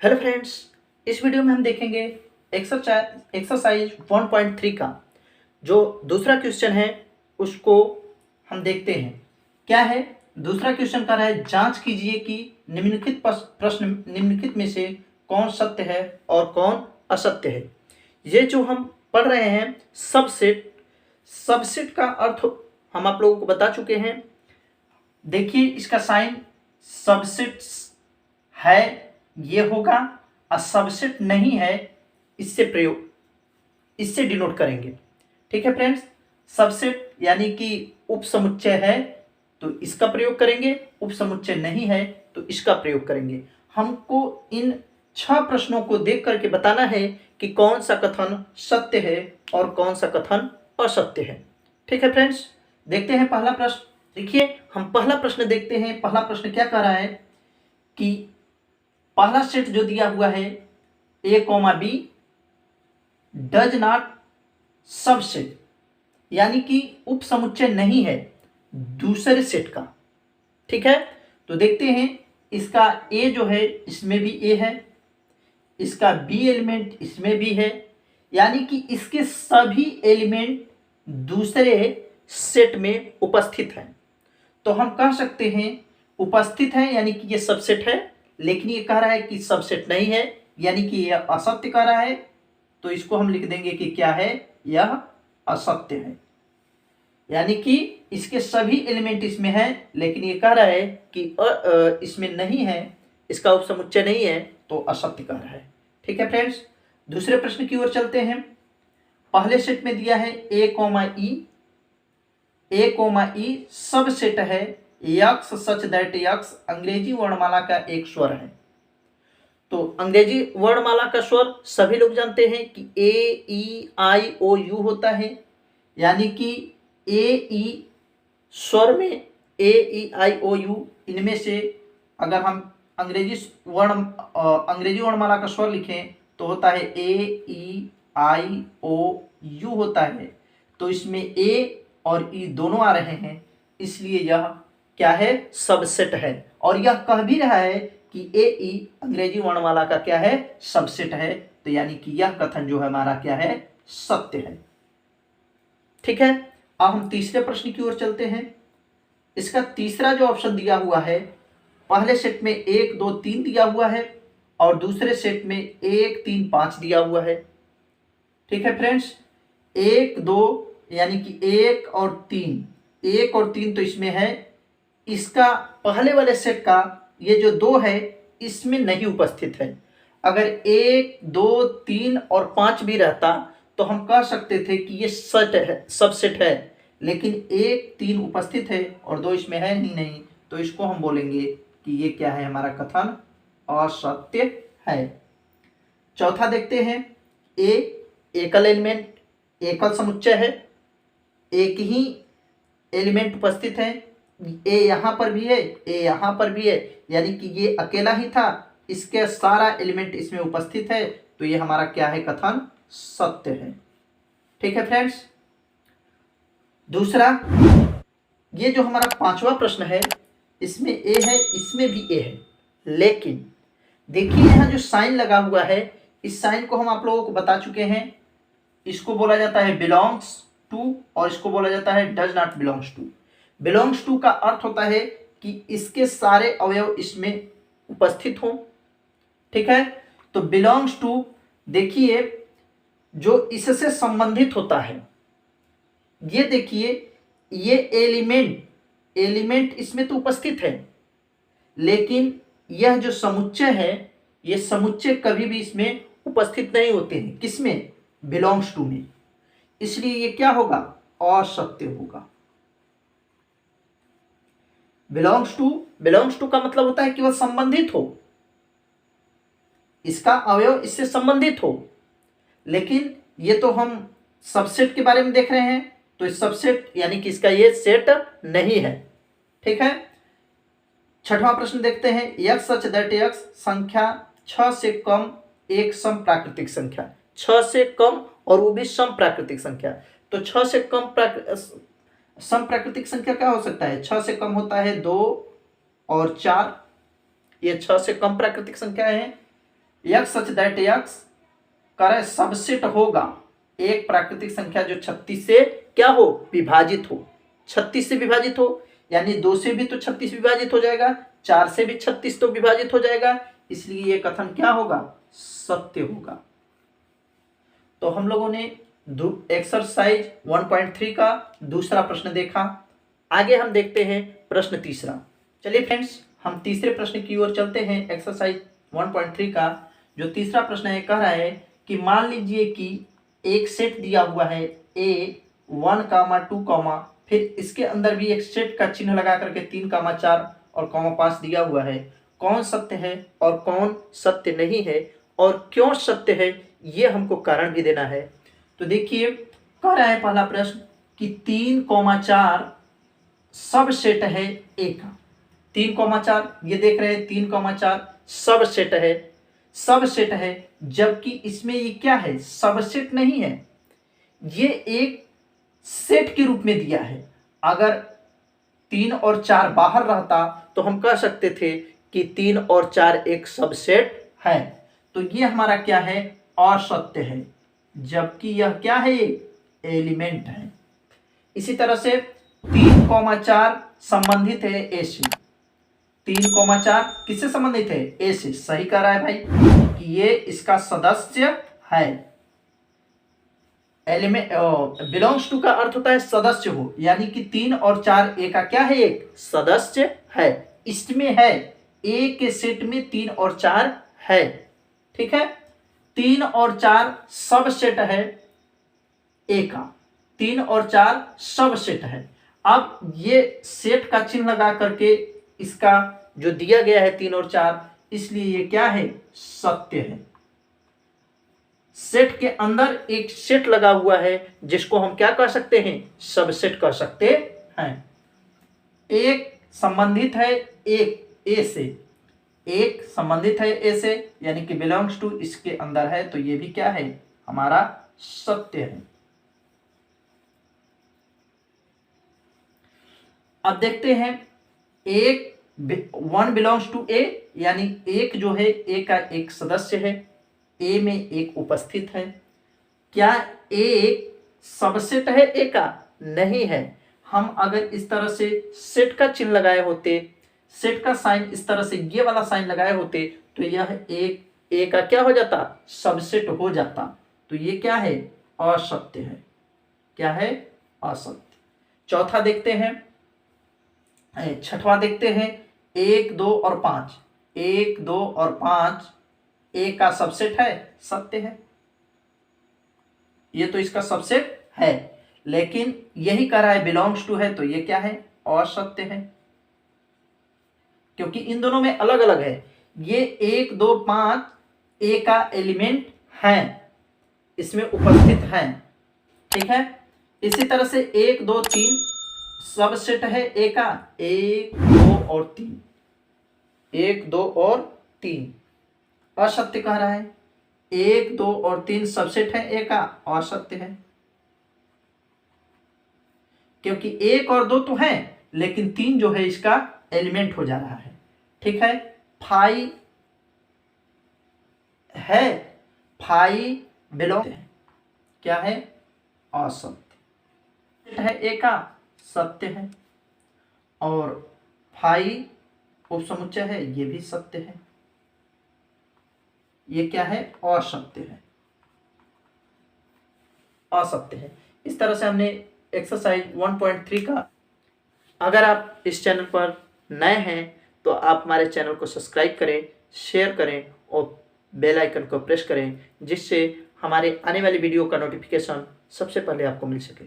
Hello friends, इस video में हम देखेंगे एक्सरसाइज 1.3 का जो दूसरा क्वेश्चन है उसको हम देखते हैं। क्या है दूसरा क्वेश्चन? कर रहा है जांच कीजिए कि निम्नलिखित प्रश्न निम्नलिखित में से कौन सत्य है और कौन असत्य है। ये जो हम पढ़ रहे हैं सबसेट का अर्थ हम आप लोगों को बता चुके हैं। देखिए इसका साइन सबसेट है ये होगा, और सबसेट नहीं है इससे डिनोट करेंगे। ठीक है फ्रेंड्स, सबसेट यानी कि उपसमुच्चय है तो इसका प्रयोग करेंगे, उपसमुच्चय नहीं है तो इसका प्रयोग करेंगे। हमको इन 6 प्रश्नों को देख करके बताना है कि कौन सा कथन सत्य है और कौन सा कथन असत्य है। ठीक है फ्रेंड्स, देखते हैं पहला प्रश्न। देखिए हम पहला प्रश्न देखते हैं। पहला प्रश्न क्या कह रहा है कि पहला सेट जो दिया हुआ है A comma B does not subset, यानी कि उपसमुच्चय नहीं है दूसरे सेट का। ठीक है, तो देखते हैं इसका ए जो है इसमें भी ए है, इसका बी एलिमेंट इसमें भी है, यानी कि इसके सभी एलिमेंट दूसरे सेट में उपस्थित हैं। तो हम कह सकते हैं उपस्थित है यानी कि ये सबसेट है, लेकिन ये कह रहा है कि सबसेट नहीं है यानी कि यह असत्य कह रहा है। तो इसको हम लिख देंगे कि क्या है, यह असत्य है, यानी कि इसके सभी एलिमेंट इसमें है लेकिन ये कह रहा है कि इसमें नहीं है, इसका उपसमुच्चय नहीं है, तो असत्य कह रहा है। ठीक है फ्रेंड्स, दूसरे प्रश्न की ओर चलते हैं। पहले सेट में दिया है ए कॉमा ई सब सेट है यक्स सच दैट यक्स अंग्रेजी वर्णमाला का एक स्वर है। तो अंग्रेजी वर्णमाला का स्वर सभी लोग जानते हैं कि ए ई आई ओ यू होता है, यानी कि ए ई स्वर में ए ई आई ओ यू, इनमें से अगर हम अंग्रेजी वर्णमाला का स्वर लिखें तो होता है ए ई आई ओ यू होता है। तो इसमें ए और ई दोनों आ रहे हैं, इसलिए यह क्या है, सबसेट है। और यह कह भी रहा है कि ए ई अंग्रेजी वर्णमाला का क्या है, सबसेट है। तो यानी कि यह कथन जो है हमारा क्या है, सत्य है। ठीक है, अब हम तीसरे प्रश्न की ओर चलते हैं। इसका तीसरा जो ऑप्शन दिया हुआ है, पहले सेट में 1 2 3 दिया हुआ है और दूसरे सेट में 1 3 5 दिया हुआ है। ठीक है फ्रेंड्स, 1 2 यानी कि 1 और 3 तो इसमें है, इसका पहले वाले सेट का ये जो 2 है इसमें नहीं उपस्थित है। अगर 1 2 3 और 5 भी रहता तो हम कह सकते थे कि ये सबसेट है, लेकिन 1 3 उपस्थित है और 2 इसमें है ही नहीं, तो इसको हम बोलेंगे कि ये क्या है, हमारा कथन असत्य है। चौथा देखते हैं। ए एकल एलिमेंट, एकल समुच्चय है, एक ही एलिमेंट उपस्थित है। ए यहाँ पर भी है, ए यहाँ पर भी है, यानी कि ये अकेला ही था, इसके सारा एलिमेंट इसमें उपस्थित है, तो ये हमारा क्या है, कथन सत्य है। ठीक है फ्रेंड्स, दूसरा ये जो हमारा पांचवा प्रश्न है, इसमें ए है, इसमें भी ए है, लेकिन देखिए यहाँ जो साइन लगा हुआ है, इस साइन को हम आप लोगों को बता चुके हैं। इसको बोला जाता है बिलोंग्स टू और इसको बोला जाता है does not belongs to. Belongs to का अर्थ होता है कि इसके सारे अवयव इसमें उपस्थित हों। ठीक है, तो बिलोंग्स टू देखिए जो इससे संबंधित होता है, ये देखिए ये एलिमेंट इसमें तो उपस्थित है, लेकिन यह जो समुच्चय है, ये समुच्चय कभी भी इसमें उपस्थित नहीं होते हैं। किसमें? बिलोंग्स टू में। इसलिए ये क्या होगा, असत्य होगा। बिलोंग्स टू का मतलब होता है कि वह संबंधित हो, इसका अवयव इससे संबंधित हो, लेकिन ये तो हम सबसेट के बारे में देख रहे हैं, तो इस सबसेट यानी कि इसका ये सेट नहीं है। ठीक है, छठवां प्रश्न देखते हैं। यक्स सच दैट यक्स संख्या 6 से कम एक सम प्राकृतिक संख्या, 6 से कम और वो भी सम प्राकृतिक संख्या। तो 6 से कम सम प्राकृतिक संख्या क्या हो सकता है? 6 से कम होता है 2 और 4, ये 6 से कम प्राकृतिक संख्या है। यक्स सच दैट यक्स करे सबसेट होगा एक प्राकृतिक संख्या जो 36 से क्या हो, विभाजित हो, 36 से विभाजित हो, यानी 2 से भी तो 36 विभाजित हो जाएगा, 4 से भी 36 तो विभाजित हो जाएगा, इसलिए ये कथन क्या होगा, सत्य होगा। तो हम लोगों ने एक्सरसाइज 1.3 का दूसरा प्रश्न देखा। आगे हम देखते हैं प्रश्न तीसरा। चलिए फ्रेंड्स, हम तीसरे प्रश्न की ओर चलते हैं। एक्सरसाइज 1.3 का जो तीसरा प्रश्न है, कह रहा है कि मान लीजिए कि एक सेट दिया हुआ है A1, 2, फिर इसके अंदर भी एक सेट का चिन्ह लगा करके 3, 4 और 5 दिया हुआ है। कौन सत्य है और कौन सत्य नहीं है और क्यों सत्य है, ये हमको कारण भी देना है। तो देखिए, कह रहा है पहला प्रश्न कि 3, 4 सब सेट है ए का। 3, 4 ये देख रहे हैं, 3, 4 सब सेट है, सब सेट है, जबकि इसमें ये क्या है, सबसेट नहीं है, ये एक सेट के रूप में दिया है। अगर 3 और 4 बाहर रहता तो हम कह सकते थे कि 3 और 4 एक सबसेट है। तो ये हमारा क्या है, असत्य है, जबकि यह क्या है, एलिमेंट है। इसी तरह से 3, 4 संबंधित है ए से। 3, 4 किससे संबंधित है, ए से। सही कह रहा है भाई कि ये इसका सदस्य है। एलिमेंट बिलोंग्स टू का अर्थ होता है सदस्य हो, यानी कि 3 और 4 ए का क्या है, एक सदस्य है। इसमें है, ए के सेट में 3 और 4 है। ठीक है, 3 और 4 सब सेट है ए का, 3 और 4 सब सेट है। अब ये सेट का चिन्ह लगा करके इसका जो दिया गया है 3 और 4, इसलिए ये क्या है, सत्य है। सेट के अंदर एक सेट लगा हुआ है जिसको हम क्या कह सकते हैं, सबसेट कह सकते हैं। एक संबंधित है एक ए से, एक संबंधित है ए से, यानी कि बिलोंग्स टू इसके अंदर है, तो ये भी क्या है, हमारा सत्य है। अब देखते हैं, एक 1 बिलोंग्स टू ए, यानी एक जो है ए का एक सदस्य है, ए में एक उपस्थित है। क्या ए एक सबसेट है ए का, नहीं है। हम अगर इस तरह से सेट का चिन्ह लगाए होते, सेट का साइन इस तरह से ये वाला साइन लगाए होते, तो यह एक ए का क्या हो जाता, सबसेट हो जाता। तो ये क्या है, असत्य है। क्या है, असत्य। चौथा देखते हैं, छठवां देखते हैं, 1, 2 और 5। 1, 2 और 5 ए का सबसेट है, सत्य है, ये तो इसका सबसेट है। लेकिन यही कह रहा है बिलोंग्स टू है, तो ये क्या है, असत्य है, क्योंकि इन दोनों में अलग अलग है। ये 1, 2, 5 ए का एलिमेंट है, इसमें उपस्थित है। ठीक है, इसी तरह से 1, 2, 3 सबसेट है ए का, 1, 2 और 3, 1, 2 और 3 असत्य कह रहा है। 1, 2 और 3 सबसेट है ए का, असत्य है, क्योंकि 1 और 2 तो है, लेकिन 3 जो है इसका एलिमेंट हो जा रहा है। ठीक है, 5 है, 5 बिलोंग क्या है, असत्य है ए का, सत्य है, और 5 उपसमुच्चय है, ये भी सत्य है। ये क्या है, असत्य है, असत्य है। इस तरह से हमने एक्सरसाइज 1.3 का। अगर आप इस चैनल पर नए हैं तो आप हमारे चैनल को सब्सक्राइब करें, शेयर करें और बेल आइकन को प्रेस करें, जिससे हमारे आने वाली वीडियो का नोटिफिकेशन सबसे पहले आपको मिल सके।